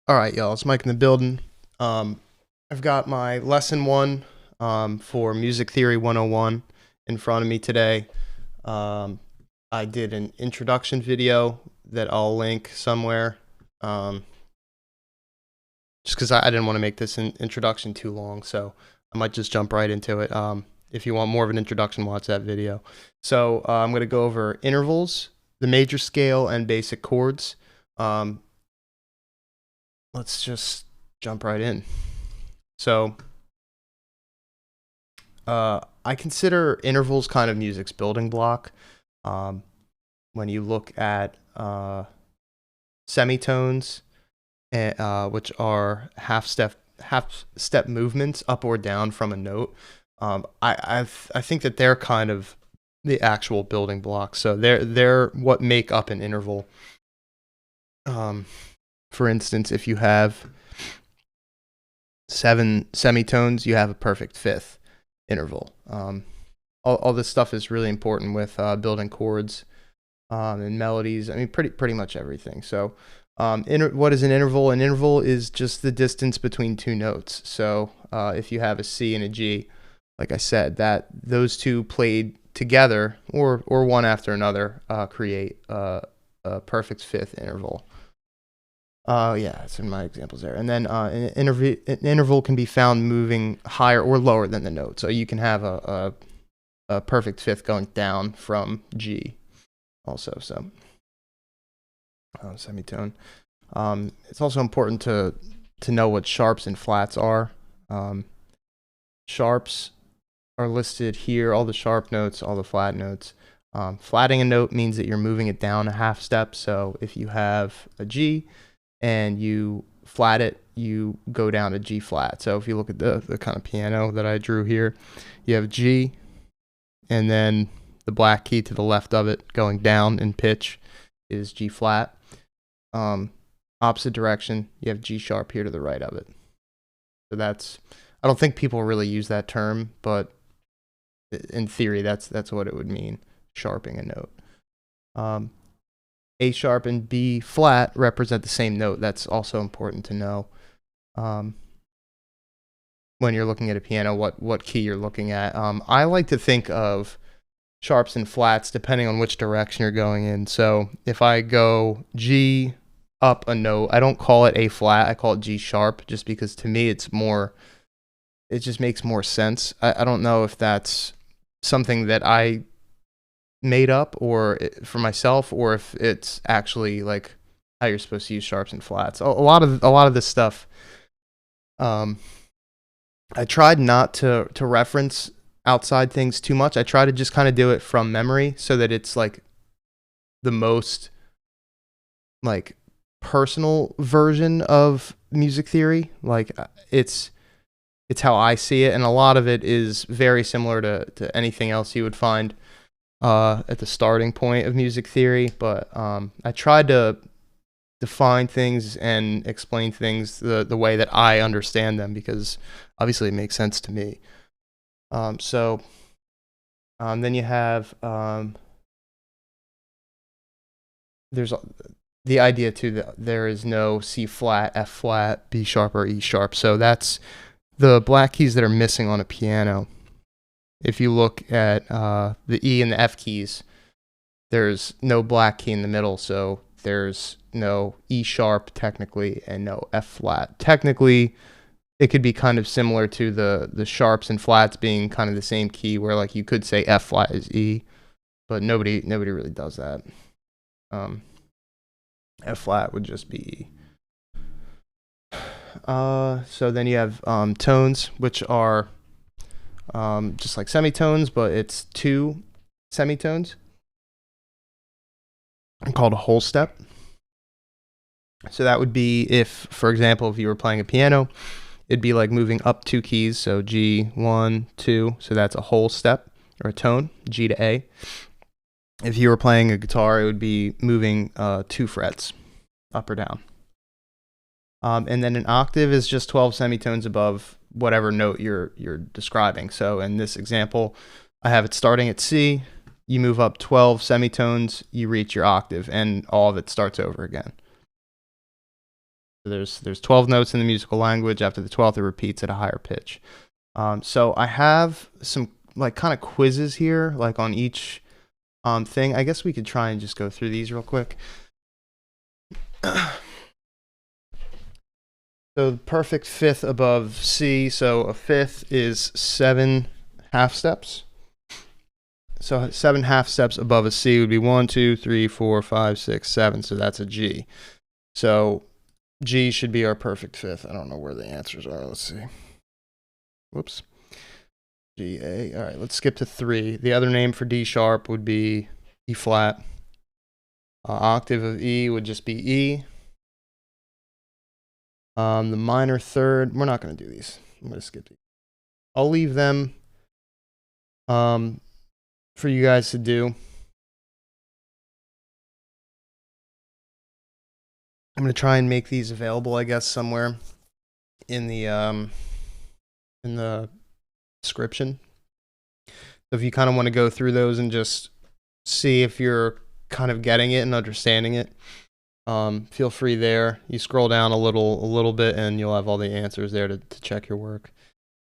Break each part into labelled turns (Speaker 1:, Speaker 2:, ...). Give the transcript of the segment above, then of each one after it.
Speaker 1: All right, y'all. It's Mike in the building. I've got my lesson one for Music Theory 101 in front of me today. I did an introduction video that I'll link somewhere, just because I didn't want to make this introduction too long, so I might just jump right into it. If you want more of an introduction, watch that video. So I'm going to go over intervals, the major scale, and basic chords. Let's just jump right in. So I consider intervals kind of music's building block. When you look at semitones, which are half step movements up or down from a note, I think that they're kind of the actual building blocks. So they're what make up an interval. For instance, if you have 7 semitones, you have a perfect fifth interval. All this stuff is really important with building chords and melodies. I mean, pretty much everything. So, what is an interval? An interval is just the distance between two notes. So, if you have a C and a G, like I said, that those two played together or one after another create a perfect fifth interval. Yeah, it's in my examples there. And then an interval can be found moving higher or lower than the note. So you can have a perfect fifth going down from G also. So semitone. It's also important to know what sharps and flats are. Sharps are listed here, all the sharp notes, all the flat notes. Flatting a note means that you're moving it down a half step. So if you have a G and you flat it, you go down to G flat. So if you look at the kind of piano that I drew here, you have G, and then the black key to the left of it going down in pitch is G flat. Opposite direction, you have G sharp here to the right of it. So I don't think people really use that term, but in theory, that's what it would mean, sharping a note. A sharp and B flat represent the same note. That's also important to know when you're looking at a piano, what key you're looking at. I like to think of sharps and flats depending on which direction you're going in. So if I go G up a note, I don't call it A flat, I call it G sharp, just because to me it just makes more sense. I don't know if that's something that I made up or for myself, or if it's actually like how you're supposed to use sharps and flats. A lot of this stuff, I tried not to reference outside things too much. I try to just kind of do it from memory so that it's like the most like personal version of music theory. Like it's how I see it, and a lot of it is very similar to anything else you would find at the starting point of music theory, but I tried to define things and explain things the way that I understand them, because obviously it makes sense to me. So then you have there's the idea too that there is no C flat, F flat, B sharp, or E sharp. So that's the black keys that are missing on a piano. If you look at the E and the F keys, there's no black key in the middle, so there's no E sharp technically and no F flat. Technically, it could be kind of similar to the sharps and flats being kind of the same key, where like you could say F flat is E, but nobody really does that. F flat would just be E. So then you have tones, which are just like semitones, but it's 2 semitones called a whole step. So that would be if, for example, if you were playing a piano, it'd be like moving up 2 keys. So G, 1, 2. So that's a whole step or a tone, G to A. If you were playing a guitar, it would be moving 2 frets up or down. And then an octave is just 12 semitones above whatever note you're describing. So in this example, I have it starting at C. You move up 12 semitones, you reach your octave, and all of it starts over again. There's 12 notes in the musical language. After the 12th, it repeats at a higher pitch. So I have some like kind of quizzes here, like on each thing. I guess we could try and just go through these real quick. So the perfect fifth above C. So a fifth is 7 half steps. So 7 half steps above a C would be 1, 2, 3, 4, 5, 6, 7. So that's a G. So G should be our perfect fifth. I don't know where the answers are. Let's see. Whoops. G, A. All right, let's skip to 3. The other name for D sharp would be E flat. Octave of E would just be E. The minor third, we're not going to do these. I'm going to skip these. I'll leave them for you guys to do. I'm going to try and make these available, I guess, somewhere in the description. So if you kind of want to go through those and just see if you're kind of getting it and understanding it, feel free there. You scroll down a little bit and you'll have all the answers there to check your work.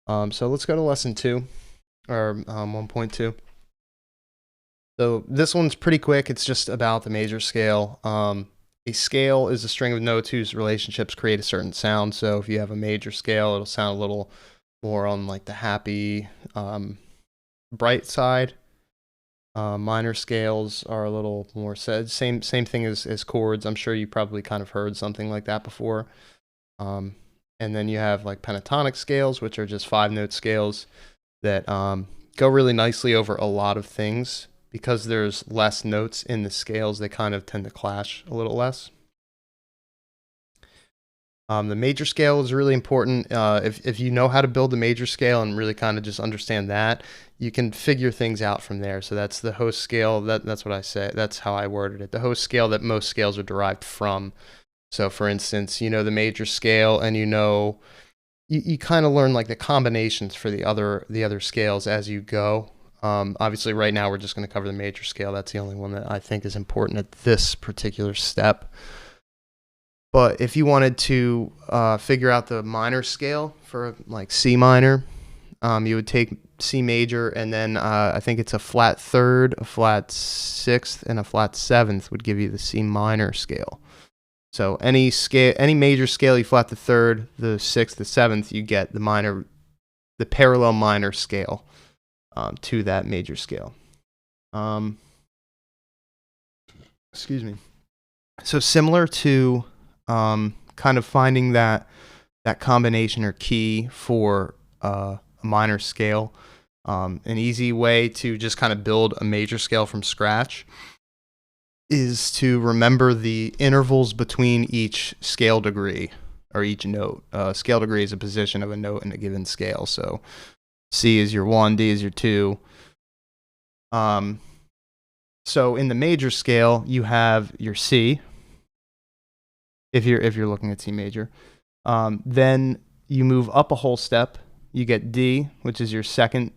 Speaker 1: So let's go to lesson 2 or 1.2. So this one's pretty quick. It's just about the major scale. A scale is a string of notes whose relationships create a certain sound. So if you have a major scale, it'll sound a little more on like the happy, bright side. Minor scales are a little more said. Same thing as chords. I'm sure you probably kind of heard something like that before. And then you have like pentatonic scales, which are just 5-note scales that go really nicely over a lot of things. Because there's less notes in the scales, they kind of tend to clash a little less. The major scale is really important. If you know how to build a major scale and really kind of just understand that, you can figure things out from there. So that's the host scale. That's what I say. That's how I worded it. The host scale that most scales are derived from. So for instance, you know the major scale, and you kind of learn like the combinations for the other scales as you go. Obviously right now we're just going to cover the major scale. That's the only one that I think is important at this particular step. But if you wanted to figure out the minor scale for like C minor, you would take C major, and then I think it's a flat third, a flat sixth, and a flat seventh would give you the C minor scale. So any major scale, you flat the third, the sixth, the seventh, you get the parallel minor scale to that major scale. Excuse me. So similar to kind of finding that combination or key for a minor scale, an easy way to just kind of build a major scale from scratch is to remember the intervals between each scale degree or each note. Scale degree is a position of a note in a given scale. So C is your 1, D is your 2. So in the major scale, you have your C. If you're looking at C major, then you move up a whole step. You get D, which is your second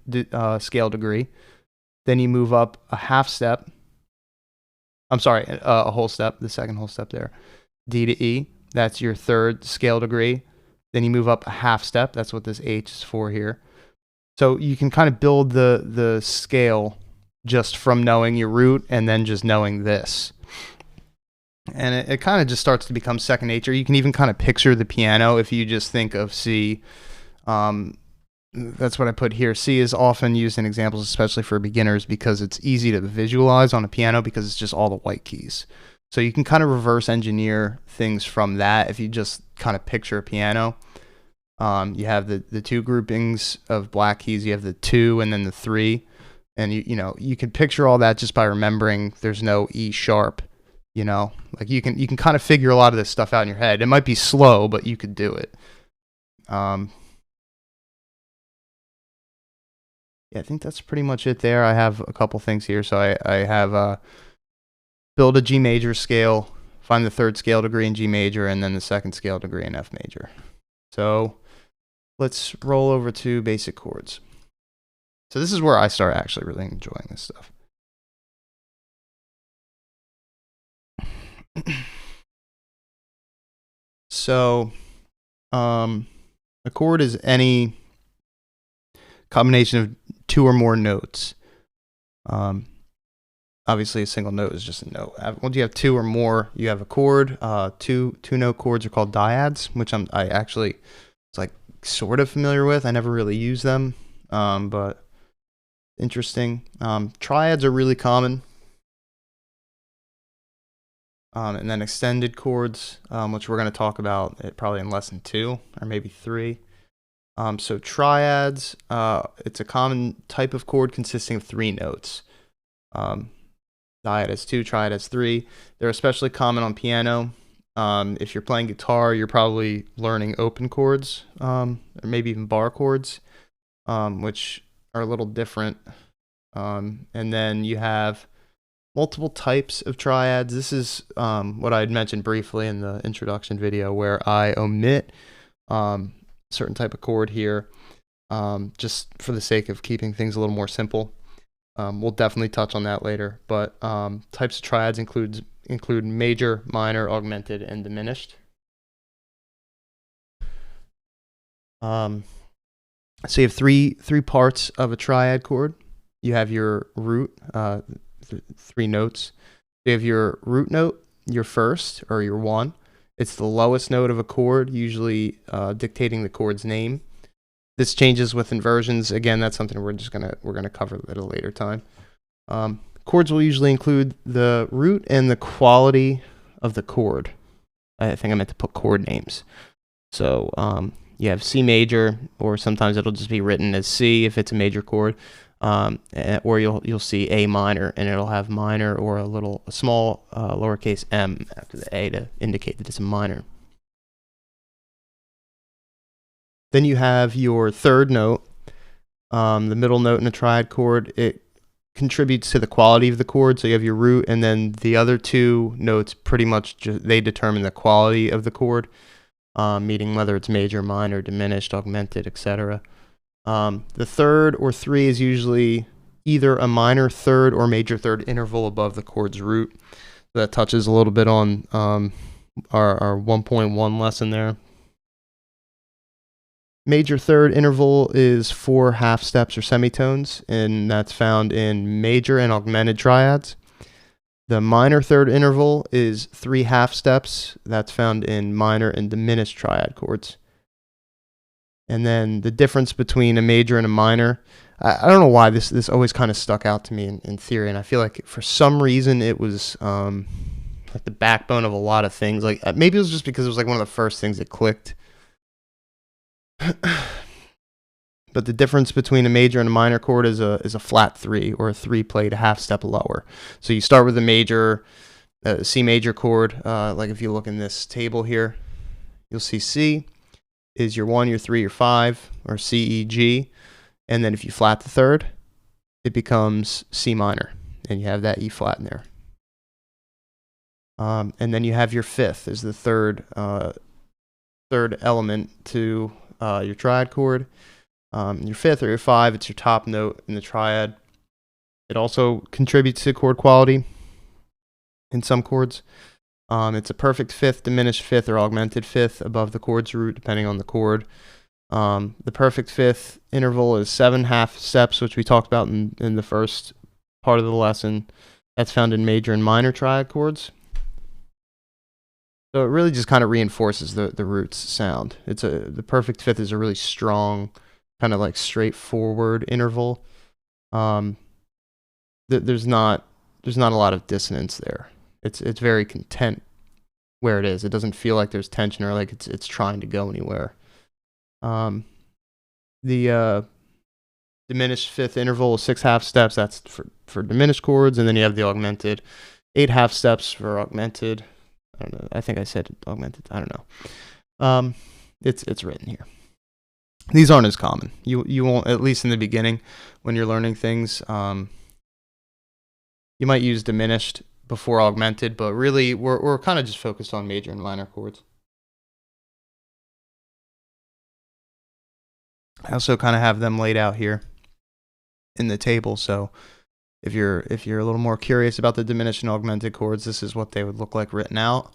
Speaker 1: scale degree. Then you move up a half step. I'm sorry, a whole step, the second whole step there. D to E, that's your third scale degree. Then you move up a half step. That's what this H is for here. So you can kind of build the scale just from knowing your root and then just knowing this. And it kind of just starts to become second nature. You can even kind of picture the piano if you just think of C. That's what I put here. C is often used in examples, especially for beginners, because it's easy to visualize on a piano because it's just all the white keys. So you can kind of reverse engineer things from that if you just kind of picture a piano. You have the 2 groupings of black keys. You have the 2 and then the 3. And you can picture all that just by remembering there's no E sharp. Like you can kind of figure a lot of this stuff out in your head. It might be slow, but you could do it. Yeah, I think that's pretty much it there. I have a couple things here. So I have build a G major scale, find the third scale degree in G major, and then the second scale degree in F major. So let's roll over to basic chords. So this is where I start actually really enjoying this stuff. So a chord is any combination of two or more notes. Obviously, a single note is just a note. Once you have two or more, you have a chord. Two note chords are called diads, which I actually was like sort of familiar with. I never really used them, but interesting. Triads are really common. And then extended chords, which we're going to talk about probably in lesson 2 or maybe 3. So triads, it's a common type of chord consisting of 3 notes. Diad has 2, triad has 3. They're especially common on piano. If you're playing guitar, you're probably learning open chords, or maybe even bar chords, which are a little different. And then you have multiple types of triads. This is what I had mentioned briefly in the introduction video, where I omit certain type of chord here, just for the sake of keeping things a little more simple. We'll definitely touch on that later, but types of triads include major, minor, augmented, and diminished. So you have three parts of a triad chord. You have your root, 3 notes. You have your root note, your first, or your 1. It's the lowest note of a chord, usually dictating the chord's name. This changes with inversions. Again, that's something we're gonna cover at a later time. Chords will usually include the root and the quality of the chord. I think I meant to put chord names. So you have C major, or sometimes it'll just be written as C if it's a major chord, or you'll see A minor, and it'll have minor or a small lowercase m after the A to indicate that it's a minor. Then you have your third note, the middle note in a triad chord. It contributes to the quality of the chord. So you have your root, and then the other 2 notes pretty much they determine the quality of the chord, meaning whether it's major, minor, diminished, augmented, etc. The third or 3 is usually either a minor third or major third interval above the chord's root. So that touches a little bit on our 1.1 lesson there. Major third interval is 4 half steps or semitones, and that's found in major and augmented triads. The minor third interval is 3 half steps. That's found in minor and diminished triad chords. And then the difference between a major and a minor, I don't know why this always kind of stuck out to me in theory, and I feel like for some reason it was like the backbone of a lot of things. Like maybe it was just because it was like one of the first things that clicked. But the difference between a major and a minor chord is a flat 3, or a 3 played a half step lower. So you start with a major, C major chord. Like if you look in this table here, you'll see C is your 1, your 3, your 5, or C, E, G. And then if you flat the third, it becomes C minor, and you have that E flat in there. And then you have your 5th is the third element to your triad chord. Your 5th or your 5, it's your top note in the triad. It also contributes to chord quality in some chords. It's a perfect 5th, diminished 5th, or augmented 5th above the chord's root, depending on the chord. The perfect 5th interval is 7 half steps, which we talked about in the first part of the lesson. That's found in major and minor triad chords. So it really just kind of reinforces the root's sound. The perfect 5th is a really strong, kind of like straightforward interval. There's not a lot of dissonance there. It's very content where it is. It doesn't feel like there's tension or like it's trying to go anywhere. The diminished 5th interval is 6 half steps. That's for diminished chords, and then you have the augmented, 8 half steps for augmented. I don't know. I think I said augmented. I don't know. It's written here. These aren't as common. You won't, at least in the beginning when you're learning things. You might use diminished before augmented, but really we're kind of just focused on major and minor chords. I also kind of have them laid out here in the table, so if you're a little more curious about the diminished and augmented chords, this is what they would look like written out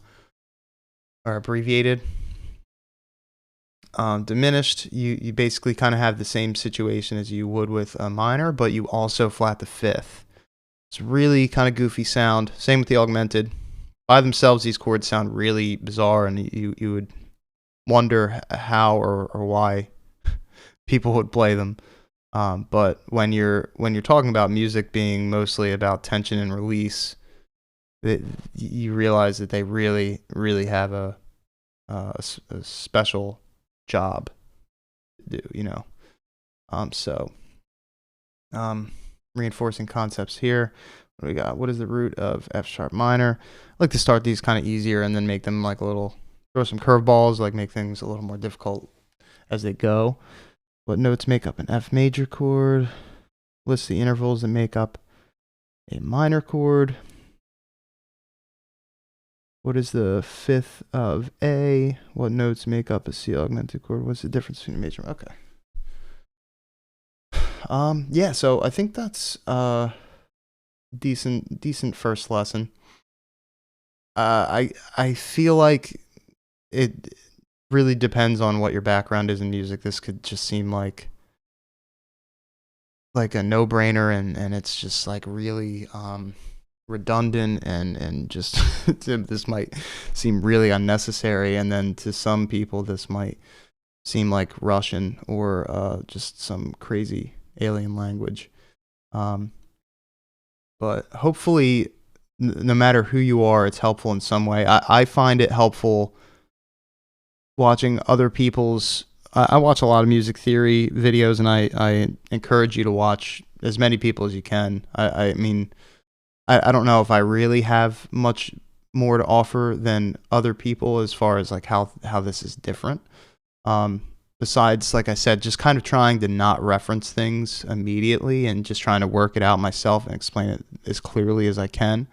Speaker 1: or abbreviated. Diminished, you basically kind of have the same situation as you would with a minor, but you also flat the fifth. It's really kind of goofy sound. Same with the augmented. By themselves, these chords sound really bizarre, and you would wonder how or why people would play them. But when you're talking about music being mostly about tension and release, you realize that they really have a special job to do, you know. Reinforcing concepts here. What do we got? What is the root of F sharp minor? I like to start these kind of easier and then make them like a little, throw some curveballs, like make things a little more difficult as they go. What notes make up an F major chord? List the intervals that make up a minor chord. What is the fifth of A? What notes make up a C augmented chord? What's the difference between a major? Okay. Yeah, so I think that's decent first lesson. I feel like it really depends on what your background is in music. This could just seem like a no-brainer, and it's just like really redundant and just this might seem really unnecessary, and then to some people this might seem like Russian or just some crazy alien language. But hopefully, no matter who you are, it's helpful in some way. I find it helpful watching other people's. I watch a lot of music theory videos, and I encourage you to watch as many people as you can. I mean, I don't know if I really have much more to offer than other people as far as like how this is different. Besides, like I said, just kind of trying to not reference things immediately and just trying to work it out myself and explain it as clearly as I can.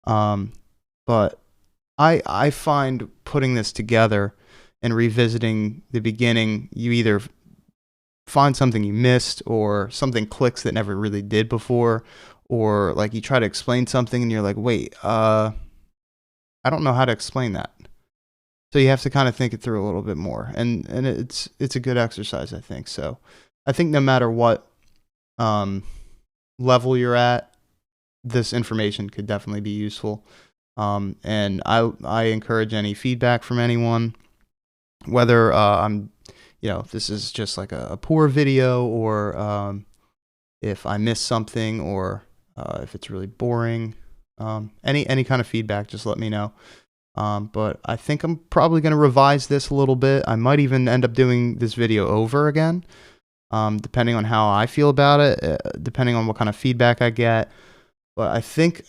Speaker 1: But I find putting this together and revisiting the beginning, you either find something you missed or something clicks that never really did before, or like you try to explain something and you're like, wait, I don't know how to explain that. So you have to kind of think it through a little bit more, and it's a good exercise, I think. So I think no matter what level you're at, this information could definitely be useful. And I encourage any feedback from anyone, whether if this is just like a poor video, or if I miss something, or if it's really boring. Any kind of feedback, just let me know. But I think I'm probably going to revise this a little bit. I might even end up doing this video over again, depending on how I feel about it, depending on what kind of feedback I get. But I think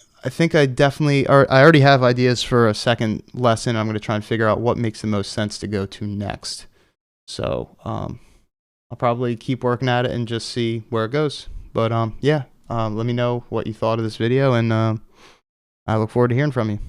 Speaker 1: I definitely, or I already have ideas for a second lesson. I'm going to try and figure out what makes the most sense to go to next. So I'll probably keep working at it and just see where it goes. But let me know what you thought of this video, and I look forward to hearing from you.